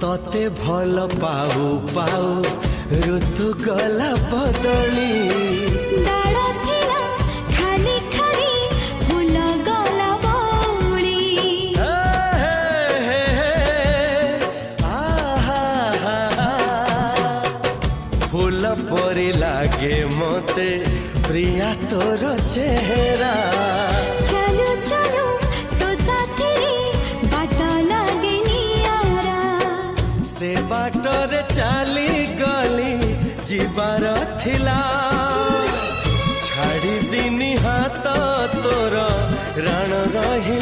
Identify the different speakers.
Speaker 1: तते भल पाऊ पाऊ ऋतु गला बदली
Speaker 2: डाळ थिला खाली खाली फूल गला बौली
Speaker 1: फूल परी लागे मते प्रिया तोर चेहरा
Speaker 2: चलो चलो तो साथी बाट लागे नियारा
Speaker 1: से बाटरे चली गली जीवार थिला छाड़ी दिनी हाथ तोर राण रही